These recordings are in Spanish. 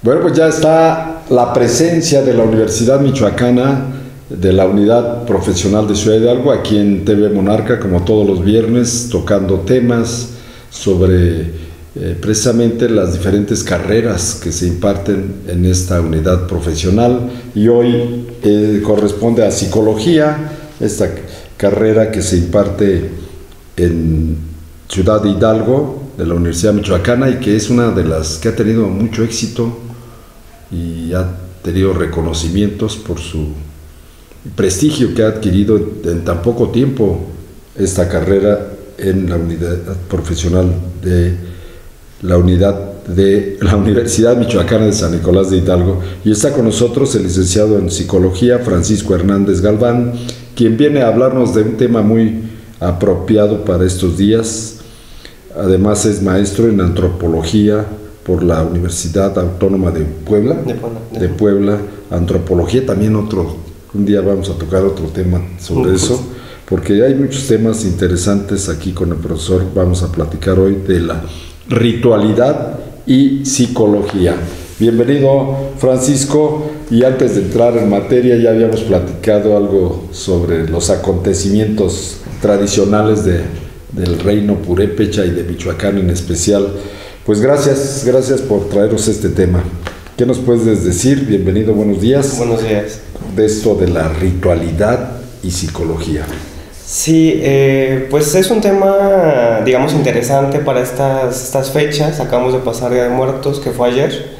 Bueno, pues ya está la presencia de la Universidad Michoacana, de la Unidad Profesional de Ciudad Hidalgo, aquí en TV Monarca, como todos los viernes, tocando temas sobre precisamente las diferentes carreras que se imparten en esta unidad profesional. Y hoy corresponde a Psicología, esta carrera que se imparte en Ciudad Hidalgo, de la Universidad Michoacana, y que es una de las que ha tenido mucho éxito y ha tenido reconocimientos por su prestigio que ha adquirido en tan poco tiempo esta carrera en la unidad profesional de la Universidad Michoacana de San Nicolás de Hidalgo. Y está con nosotros el licenciado en Psicología, Francisco Hernández Galván, quien viene a hablarnos de un tema muy apropiado para estos días. Además es maestro en Antropología por la Universidad Autónoma de Puebla, Antropología, también un día vamos a tocar otro tema sobre eso, porque hay muchos temas interesantes aquí con el profesor. Vamos a platicar hoy de la ritualidad y psicología. Bienvenido, Francisco, y antes de entrar en materia ya habíamos platicado algo sobre los acontecimientos tradicionales del reino purépecha y de Michoacán en especial. Pues gracias por traeros este tema. ¿Qué nos puedes decir? Bienvenido, buenos días. Buenos días. De esto de la ritualidad y psicología. Sí, pues es un tema, digamos, interesante para estas fechas. Acabamos de pasar Día de Muertos, que fue ayer,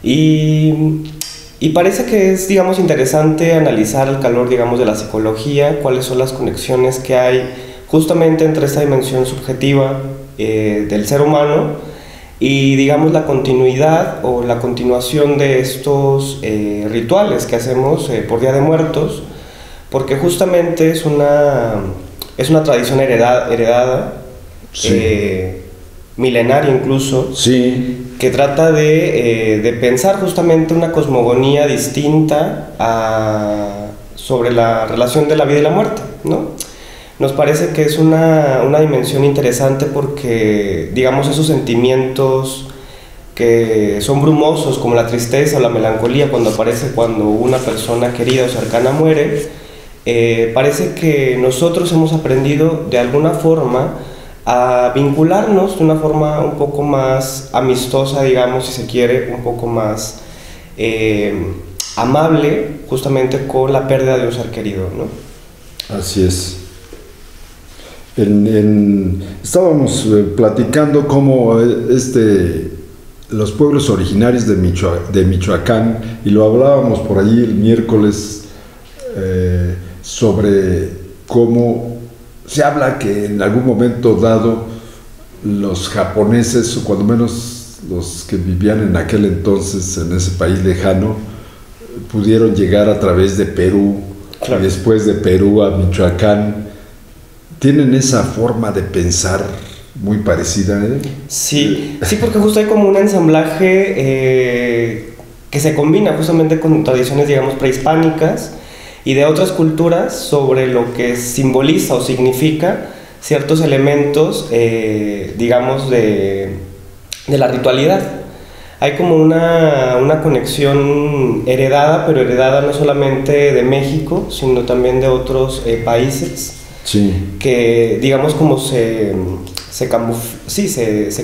y parece que es, digamos, interesante analizar el calor, digamos, de la psicología, cuáles son las conexiones que hay justamente entre esta dimensión subjetiva del ser humano y, digamos, la continuidad o la continuación de estos rituales que hacemos por Día de Muertos, porque justamente es una tradición heredada, sí, milenaria incluso, sí, que trata de pensar justamente una cosmogonía distinta sobre la relación de la vida y la muerte, ¿no? Nos parece que es una dimensión interesante porque, digamos, esos sentimientos que son brumosos, como la tristeza o la melancolía cuando una persona querida o cercana muere, parece que nosotros hemos aprendido de alguna forma a vincularnos de una forma un poco más amistosa, digamos, si se quiere, un poco más amable, justamente con la pérdida de un ser querido, ¿no? Así es. Estábamos platicando cómo los pueblos originarios de Michoacán, y lo hablábamos por allí el miércoles, sobre cómo se habla que en algún momento dado los japoneses, o cuando menos los que vivían en aquel entonces en ese país lejano, pudieron llegar a través de Perú, claro, y después de Perú a Michoacán. ¿Tienen esa forma de pensar muy parecida, eh? Sí, porque justo hay como un ensamblaje que se combina justamente con tradiciones, digamos, prehispánicas y de otras culturas sobre lo que simboliza o significa ciertos elementos, digamos, de la ritualidad. Hay como una conexión heredada, pero heredada no solamente de México, sino también de otros países. Sí. Que, digamos, como se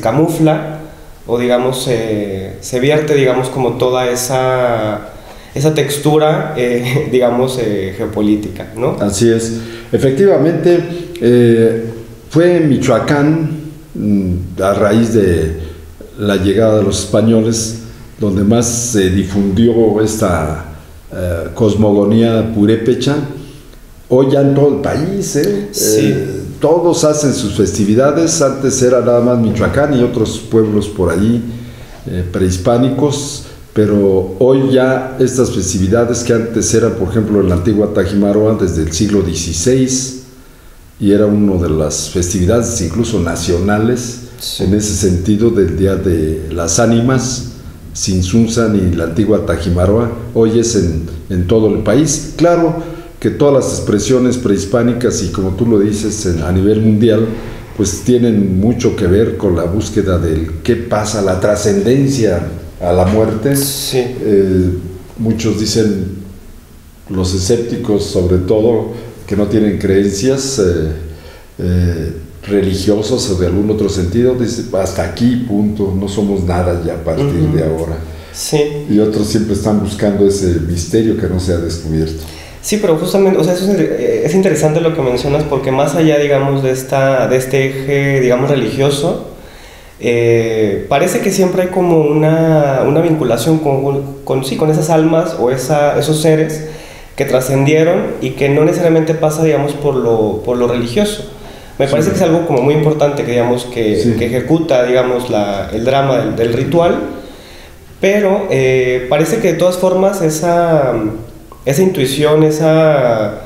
camufla, o digamos se vierte, digamos, como toda esa textura, digamos, geopolítica, ¿no? Así es. Efectivamente, fue en Michoacán, a raíz de la llegada de los españoles, donde más se difundió esta cosmogonía purépecha. Hoy ya en todo el país, sí, todos hacen sus festividades. Antes era nada más Michoacán y otros pueblos por allí prehispánicos, pero hoy ya estas festividades que antes eran, por ejemplo, en la antigua Tajimaroa desde el siglo XVI, y era una de las festividades incluso nacionales, sí, en ese sentido, del Día de las Ánimas, Sinsunzan y la antigua Tajimaroa, hoy es en todo el país. Claro que todas las expresiones prehispánicas, y como tú lo dices, a nivel mundial, pues tienen mucho que ver con la búsqueda del qué pasa, la trascendencia a la muerte. Sí. Muchos dicen, los escépticos sobre todo, que no tienen creencias religiosas o de algún otro sentido, dicen, hasta aquí, punto, no somos nada ya a partir de ahora. Sí. Y otros siempre están buscando ese misterio que no se ha descubierto. Sí, pero justamente, o sea, eso es interesante lo que mencionas, porque más allá, digamos, de este eje, digamos, religioso, parece que siempre hay como una vinculación con esas almas o esos seres que trascendieron y que no necesariamente pasa, digamos, por lo religioso. Me parece que es algo como muy importante que, digamos, que ejecuta, digamos, el drama del ritual, pero parece que de todas formas esa intuición, esa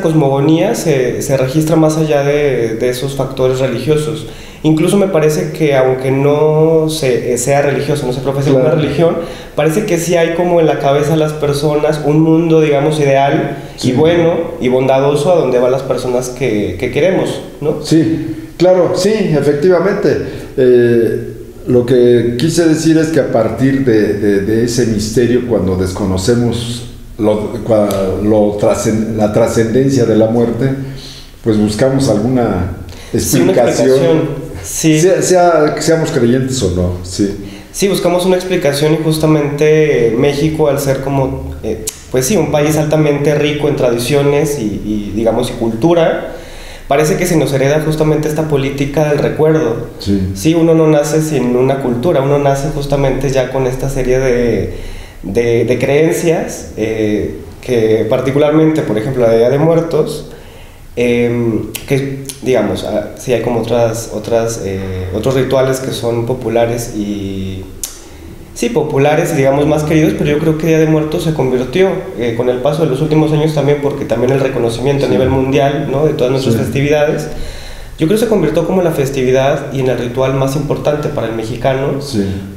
cosmogonía se registra más allá de esos factores religiosos. Incluso me parece que aunque no sea religioso, no se profese una religión, parece que sí hay como en la cabeza de las personas un mundo, digamos, ideal y bueno y bondadoso a donde van las personas que queremos, ¿no? Sí, claro, sí, efectivamente. Lo que quise decir es que a partir de ese misterio, cuando desconocemos la trascendencia de la muerte, pues buscamos alguna explicación. Sí. Seamos creyentes o no, sí. Sí, buscamos una explicación, y justamente México, al ser como, pues sí, un país altamente rico en tradiciones y digamos, y cultura, parece que se nos hereda justamente esta política del recuerdo. Sí, uno no nace sin una cultura, uno nace justamente ya con esta serie de creencias, que particularmente, por ejemplo, la Día de Muertos, que digamos, sí hay como otros rituales que son populares y digamos más queridos, pero yo creo que Día de Muertos se convirtió con el paso de los últimos años también, porque también el reconocimiento a nivel mundial, ¿no?, de todas nuestras festividades, yo creo que se convirtió como la festividad y en el ritual más importante para el mexicano,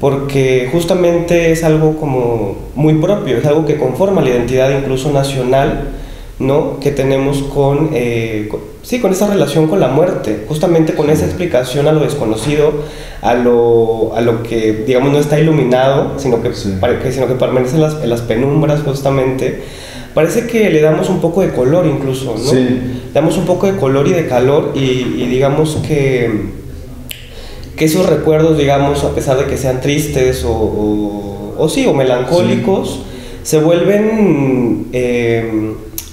porque justamente es algo como muy propio, es algo que conforma la identidad incluso nacional, ¿no?, que tenemos con esa relación con la muerte, justamente con esa explicación a lo desconocido, a lo que, digamos, no está iluminado, sino que permanece en las penumbras, justamente. Parece que le damos un poco de color incluso, ¿no? Le damos un poco de color y de calor, y digamos que esos recuerdos, digamos, a pesar de que sean tristes o melancólicos, se vuelven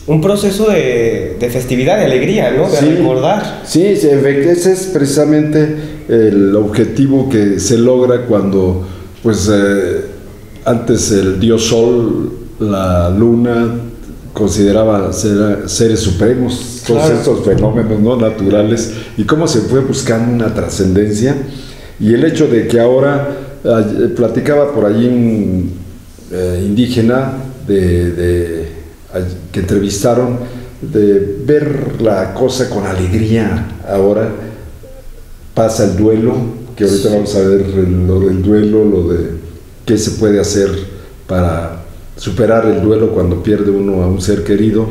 un proceso de festividad, de alegría, ¿no?, de recordar. Sí, ese es precisamente el objetivo que se logra cuando, pues, antes el dios Sol, la luna, consideraba seres supremos, todos estos fenómenos, ¿no?, naturales, y cómo se fue buscando una trascendencia. Y el hecho de que ahora, platicaba por allí un indígena que entrevistaron, de ver la cosa con alegría. Ahora pasa el duelo, que ahorita vamos a ver lo del duelo, lo de qué se puede hacer para superar el duelo cuando pierde uno a un ser querido,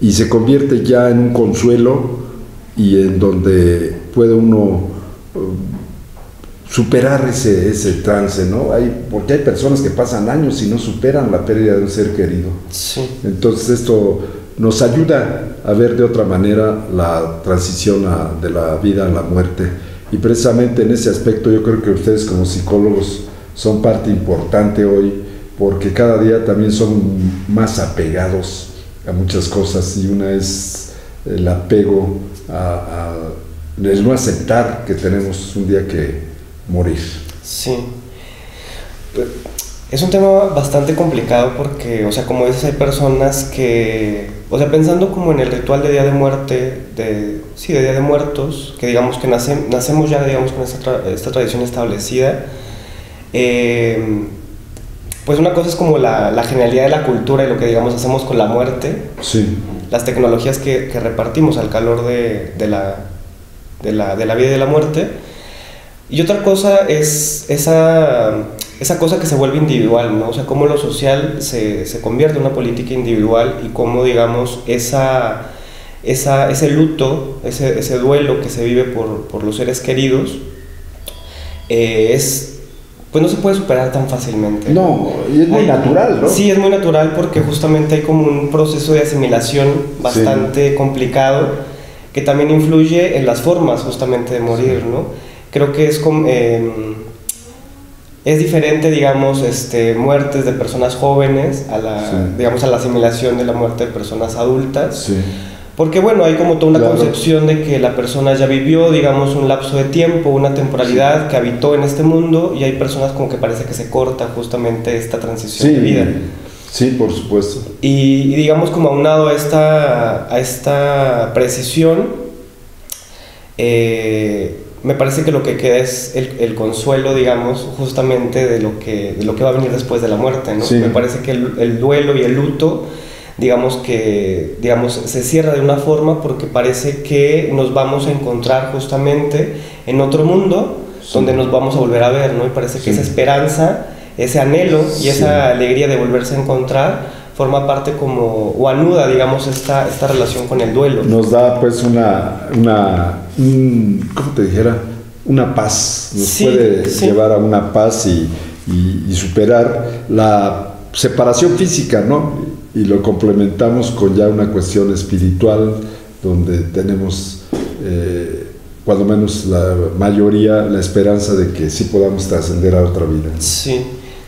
y se convierte ya en un consuelo, y en donde puede uno superar ese trance, ¿no? Porque hay personas que pasan años y no superan la pérdida de un ser querido. Entonces esto nos ayuda a ver de otra manera la transición de la vida a la muerte, y precisamente en ese aspecto yo creo que ustedes como psicólogos son parte importante hoy, porque cada día también son más apegados a muchas cosas, y una es el apego el no aceptar que tenemos un día que morir. Sí. Es un tema bastante complicado porque, o sea, como dices, hay personas que, o sea, pensando como en el ritual de Día de Muerte, de Día de Muertos, que digamos que nacemos ya, digamos, con esta tradición establecida, pues una cosa es como la genialidad de la cultura y lo que, digamos, hacemos con la muerte, las tecnologías que repartimos al calor de la vida y de la muerte. Y otra cosa es esa cosa que se vuelve individual, ¿no? O sea, cómo lo social se convierte en una política individual, y cómo, digamos, ese luto, ese duelo que se vive por los seres queridos, es pues no se puede superar tan fácilmente. No, y es muy natural, ¿no? Sí, es muy natural porque justamente hay como un proceso de asimilación bastante complicado que también influye en las formas justamente de morir, ¿no? Creo que es diferente, digamos, muertes de personas jóvenes a digamos, a la asimilación de la muerte de personas adultas. Sí. Porque bueno, hay como toda una concepción de que la persona ya vivió, digamos, un lapso de tiempo, una temporalidad que habitó en este mundo, y hay personas como que parece que se corta justamente esta transición de vida. Sí, por supuesto. Y digamos, como aunado a esta precisión, me parece que lo que queda es el consuelo, digamos, justamente de lo que va a venir después de la muerte, ¿no? Sí. Me parece que el duelo y el luto, digamos, se cierra de una forma porque parece que nos vamos a encontrar justamente en otro mundo donde nos vamos a volver a ver, ¿no? Y parece que esa esperanza, ese anhelo y esa alegría de volverse a encontrar forma parte como, o anuda, digamos, esta relación con el duelo. Nos da pues ¿cómo te dijera? Una paz, nos puede llevar a una paz y superar la separación física, ¿no? Y lo complementamos con ya una cuestión espiritual, donde tenemos, cuando menos la mayoría, la esperanza de que sí podamos trascender a otra vida, ¿no? Sí,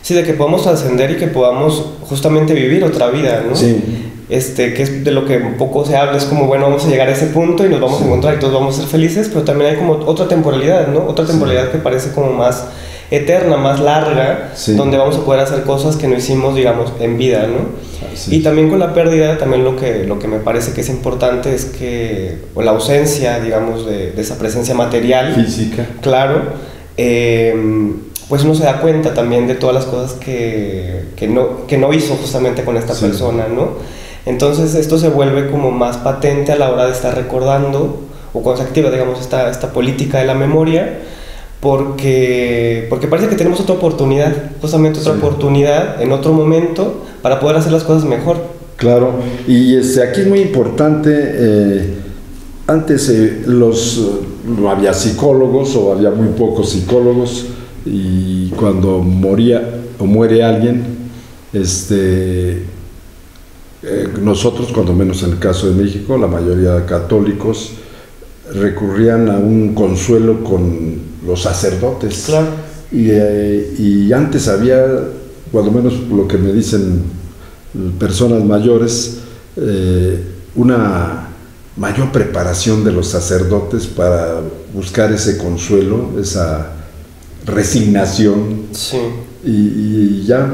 de que podamos trascender y que podamos justamente vivir otra vida, ¿no? Sí. Que es de lo que un poco se habla, es como, bueno, vamos a llegar a ese punto y nos vamos a encontrar y todos vamos a ser felices, pero también hay como otra temporalidad, ¿no? Otra temporalidad que parece como más eterna, más larga, donde vamos a poder hacer cosas que no hicimos, digamos, en vida, ¿no? Y también con la pérdida, también lo que me parece que es importante es que, o la ausencia, digamos, de esa presencia material, física, claro, pues uno se da cuenta también de todas las cosas que no hizo justamente con esta persona, ¿no? Entonces esto se vuelve como más patente a la hora de estar recordando, o cuando se activa, digamos, esta política de la memoria, porque parece que tenemos otra oportunidad, justamente otra oportunidad en otro momento para poder hacer las cosas mejor. Claro, y aquí es muy importante, antes no había psicólogos o había muy pocos psicólogos, y cuando moría o muere alguien, nosotros, cuando menos en el caso de México, la mayoría de católicos recurrían a un consuelo con los sacerdotes. Claro. Y antes había, cuando menos lo que me dicen personas mayores, una mayor preparación de los sacerdotes para buscar ese consuelo, esa resignación. Sí. Y ya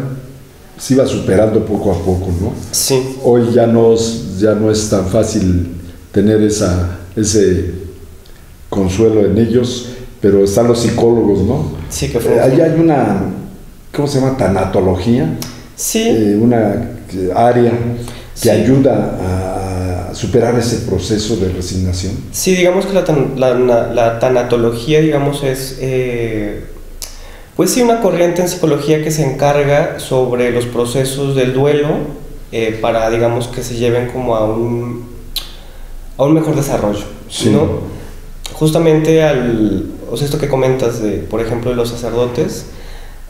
se iba superando poco a poco, ¿no? Sí. Hoy ya no es tan fácil tener ese consuelo en ellos, pero están los psicólogos, ¿no? Sí, que ahí hay una, ¿cómo se llama? Tanatología. Sí. Una área que ayuda a superar ese proceso de resignación. Sí, digamos que la tanatología, digamos, es pues sí, una corriente en psicología que se encarga sobre los procesos del duelo para, digamos, que se lleven como a un mejor desarrollo, ¿no? Justamente esto que comentas por ejemplo, de los sacerdotes,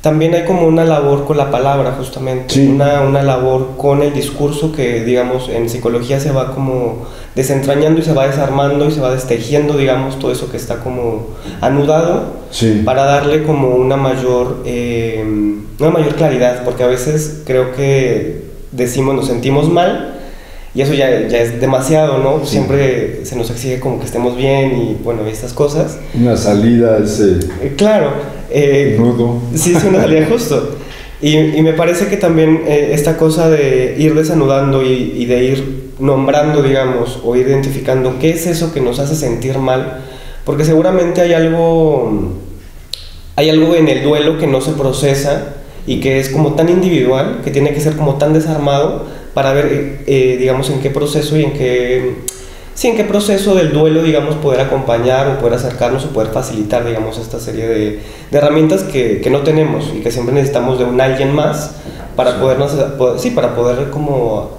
también hay como una labor con la palabra, justamente, una labor con el discurso que, digamos, en psicología se va como desentrañando y se va desarmando y se va destejiendo, digamos, todo eso que está como anudado, para darle como una mayor claridad, porque a veces creo que nos sentimos mal, y eso ya es demasiado, ¿no? Sí. Siempre se nos exige como que estemos bien y, bueno, estas cosas. Una salida claro. Nudo. Sí, una salida justo. Y me parece que también esta cosa de ir desanudando y de ir nombrando, digamos, o ir identificando qué es eso que nos hace sentir mal, porque seguramente hay algo en el duelo que no se procesa y que es como tan individual, que tiene que ser como tan desarmado para ver, digamos, en qué proceso y en qué proceso del duelo, digamos, poder acompañar o poder acercarnos o poder facilitar, digamos, esta serie de herramientas que no tenemos y que siempre necesitamos de un alguien más para para poder como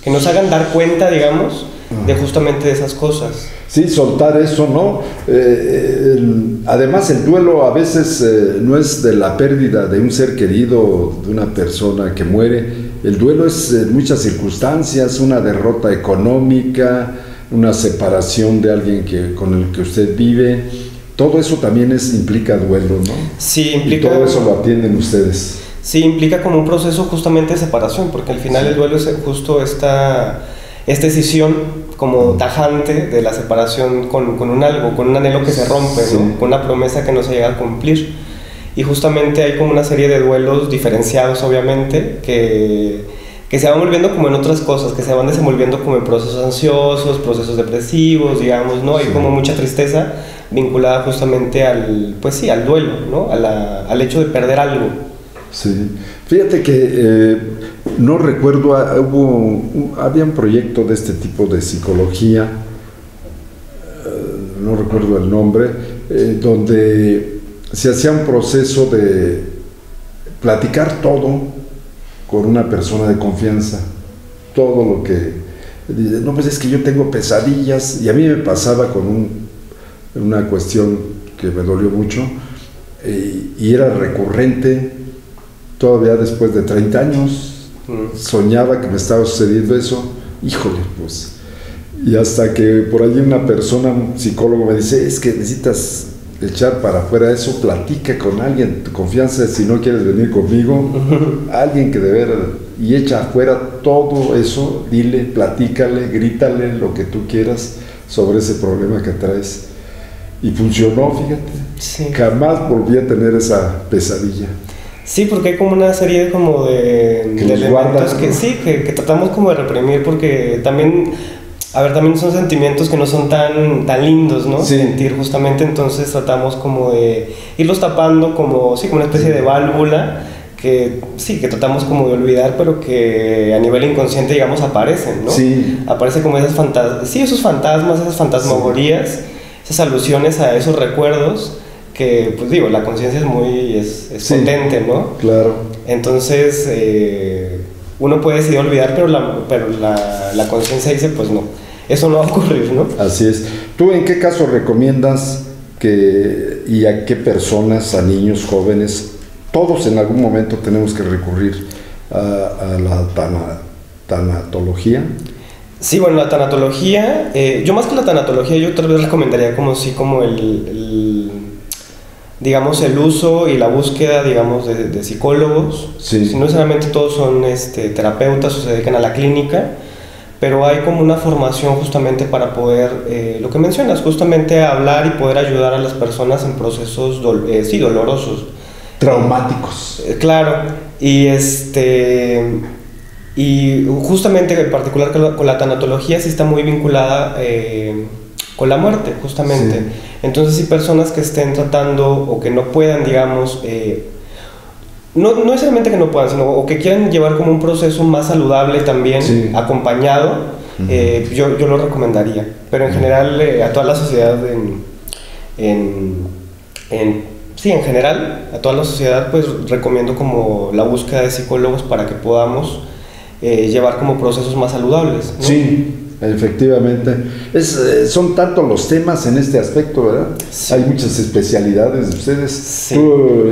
que nos hagan dar cuenta, digamos, de justamente de esas cosas. Sí, soltar eso, ¿no? Además, el duelo a veces no es de la pérdida de un ser querido, de una persona que muere. El duelo es en muchas circunstancias, una derrota económica, una separación de alguien con el que usted vive. Todo eso también implica duelo, ¿no? Sí, implica... Y todo eso lo atienden ustedes. Sí, implica como un proceso justamente de separación, porque al final el duelo es justo esta decisión como tajante de la separación con un algo, con un anhelo que se rompe, ¿no? Con una promesa que no se llega a cumplir. Y justamente hay como una serie de duelos diferenciados, obviamente, que se van volviendo como en otras cosas, que se van desenvolviendo como en procesos ansiosos, procesos depresivos, digamos, ¿no? Hay como mucha tristeza vinculada justamente al duelo, ¿no? Al hecho de perder algo. Sí, fíjate que no recuerdo, había un proyecto de este tipo de psicología, no recuerdo el nombre, donde se hacía un proceso de platicar todo con una persona de confianza, todo lo que... No, pues es que yo tengo pesadillas, y a mí me pasaba con una cuestión que me dolió mucho, y era recurrente. Todavía después de 30 años, soñaba que me estaba sucediendo eso. Híjole, pues. Y hasta que por allí una persona, un psicólogo, me dice, es que necesitas echar para afuera eso, platica con alguien, tu confianza, si no quieres venir conmigo, alguien que de veras, y echa afuera todo eso, dile, platícale, grítale lo que tú quieras sobre ese problema que traes. Y funcionó, fíjate. Sí. Jamás volví a tener esa pesadilla. Sí, porque hay como una serie como de elementos guardan, que, ¿no? Sí, que tratamos como de reprimir, porque también, también son sentimientos que no son tan lindos, ¿no? Sí. Sentir justamente, entonces tratamos como de irlos tapando como una especie de válvula que tratamos como de olvidar, pero que a nivel inconsciente, digamos, aparecen, ¿no? Sí. Aparece como esos fantasmas, esas fantasmagorías, esas alusiones a esos recuerdos, que pues digo, la conciencia es potente, ¿no? Claro. Entonces uno puede decidir olvidar, pero la conciencia dice, pues no, eso no va a ocurrir, ¿no? Así es. ¿Tú en qué caso recomiendas y a qué personas, a niños, jóvenes, todos en algún momento tenemos que recurrir a la tanatología? Sí, bueno, la tanatología, yo más que la tanatología, yo tal vez recomendaría como digamos, el uso y la búsqueda, digamos, de psicólogos. Sí. No necesariamente todos son terapeutas o se dedican a la clínica, pero hay como una formación justamente para poder, lo que mencionas, justamente hablar y poder ayudar a las personas en procesos dolorosos. Traumáticos. Claro, y justamente en particular con la tanatología sí está muy vinculada con la muerte, justamente. Sí. Entonces, si personas que estén tratando o que no puedan, digamos, no necesariamente que no puedan, sino o que quieran llevar como un proceso más saludable también, sí, acompañado, yo lo recomendaría. Pero en general, a toda la sociedad, en general, a toda la sociedad, pues recomiendo como la búsqueda de psicólogos para que podamos llevar como procesos más saludables, ¿no? Sí. Efectivamente, son tantos los temas en este aspecto, ¿verdad? Sí. Hay muchas especialidades de ustedes. Sí. Tú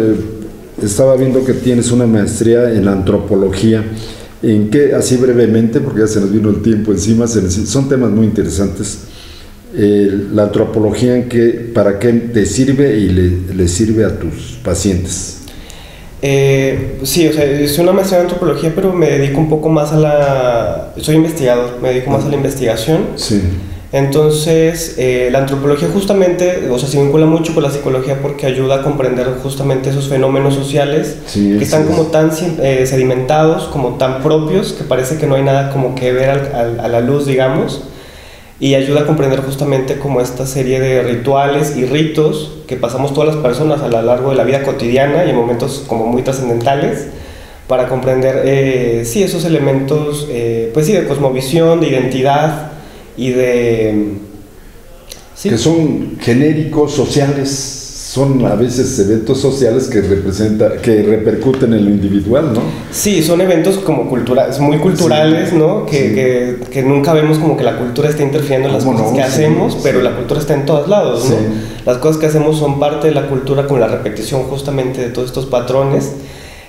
estaba viendo que tienes una maestría en antropología. ¿En qué, así brevemente, porque ya se nos vino el tiempo encima, son temas muy interesantes? La antropología, ¿para qué te sirve y le sirve a tus pacientes? Sí, soy una maestría en antropología, pero me dedico un poco más soy investigador, me dedico más a la investigación. Sí. Entonces, la antropología justamente, se vincula mucho con la psicología porque ayuda a comprender justamente esos fenómenos sociales, sí, que están como tan sedimentados, como tan propios, que parece que no hay nada como que ver a la luz, digamos. Y ayuda a comprender justamente como esta serie de rituales y ritos que pasamos todas las personas a lo largo de la vida cotidiana y en momentos como muy trascendentales, para comprender esos elementos de cosmovisión, de identidad y de... Sí. Que son genéricos, sociales, son a veces eventos sociales que repercuten en lo individual, ¿no? Sí, son eventos como muy culturales, sí, ¿no? Que nunca vemos como que la cultura está interfiriendo en las cosas que hacemos, pero la cultura está en todos lados, ¿no? Las cosas que hacemos son parte de la cultura con la repetición justamente de todos estos patrones.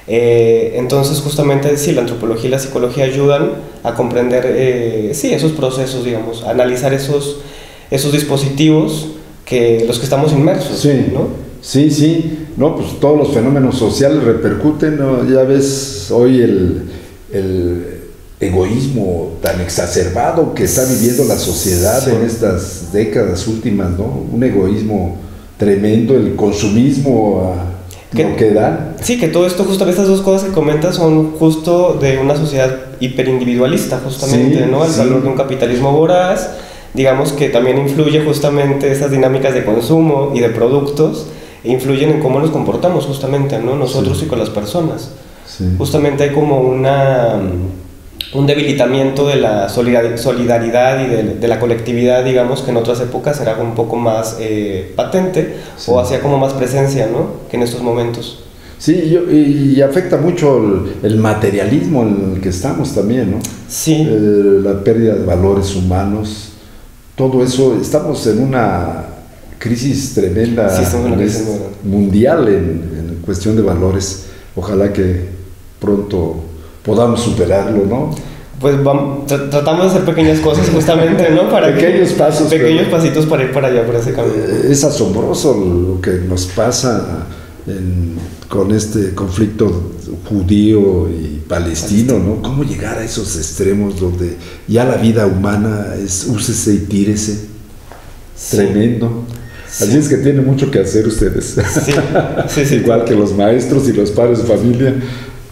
Entonces justamente sí, la antropología y la psicología ayudan a comprender sí, esos procesos, digamos, a analizar esos dispositivos los que estamos inmersos, sí, ¿no? Sí, sí, no, pues todos los fenómenos sociales repercuten, ¿no? Ya ves hoy el egoísmo tan exacerbado que está viviendo la sociedad, sí, en estas décadas últimas, ¿no? Un egoísmo tremendo, el consumismo, lo que da. Sí, que todo esto, justamente estas dos cosas que comentas son justo de una sociedad hiperindividualista, justamente, sí, ¿no? El valor de un capitalismo voraz, digamos que también influye justamente esas dinámicas de consumo y de productos, influyen en cómo nos comportamos justamente, ¿no? Nosotros, sí, y con las personas. Sí. Justamente hay como un debilitamiento de la solidaridad y de la colectividad, digamos, que en otras épocas era un poco más patente, sí, o hacía como más presencia, ¿no? Que en estos momentos. Sí, y afecta mucho el materialismo en el que estamos también, ¿no? Sí. La pérdida de valores humanos, todo eso, estamos en una crisis tremenda, sí, mundial en cuestión de valores. Ojalá que pronto podamos superarlo, ¿no? Pues tratamos de hacer pequeñas cosas justamente, ¿no? Pequeños pasitos para ir para allá, por ese camino. Es asombroso lo que nos pasa con este conflicto judío y palestino, ¿no? ¿Cómo llegar a esos extremos donde ya la vida humana es úsese y tírese? Sí. Tremendo. Sí. Así es que tienen mucho que hacer ustedes. Sí. Sí, sí, igual que los maestros y los padres de familia,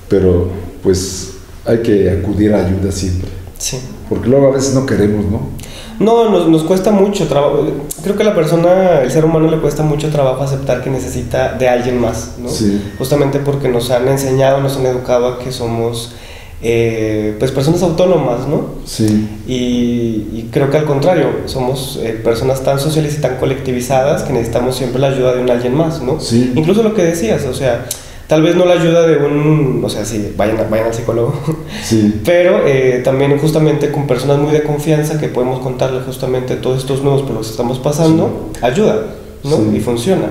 pero pues hay que acudir a ayuda siempre. Sí. Porque luego a veces no queremos, ¿no? No, nos cuesta mucho trabajo. Creo que el ser humano le cuesta mucho trabajo aceptar que necesita de alguien más, ¿no? Sí. Justamente porque nos han enseñado, nos han educado a que somos pues personas autónomas, ¿no? Sí. Y creo que al contrario, somos personas tan sociales y tan colectivizadas que necesitamos siempre la ayuda de alguien más, ¿no? Sí. Incluso lo que decías, o sea, tal vez no la ayuda de o sea, sí, vayan al psicólogo, sí, pero también justamente con personas muy de confianza que podemos contarle justamente todos estos nuevos por los que estamos pasando, sí, ayuda, ¿no? Sí. Y funciona.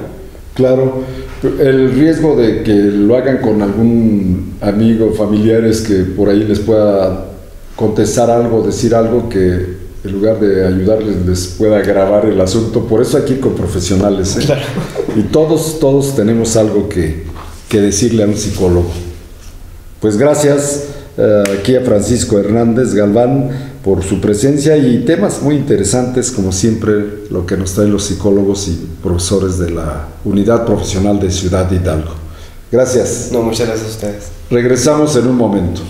Claro, el riesgo de que lo hagan con algún amigo, familiares que por ahí les pueda contestar algo, decir algo que en lugar de ayudarles les pueda agravar el asunto. Por eso aquí con profesionales, ¿eh? Claro. Y todos tenemos algo que decirle a un psicólogo. Pues gracias aquí a Francisco Hernández Galván por su presencia y temas muy interesantes, como siempre, lo que nos traen los psicólogos y profesores de la Unidad Profesional de Ciudad Hidalgo. Gracias. No, muchas gracias a ustedes. Regresamos en un momento.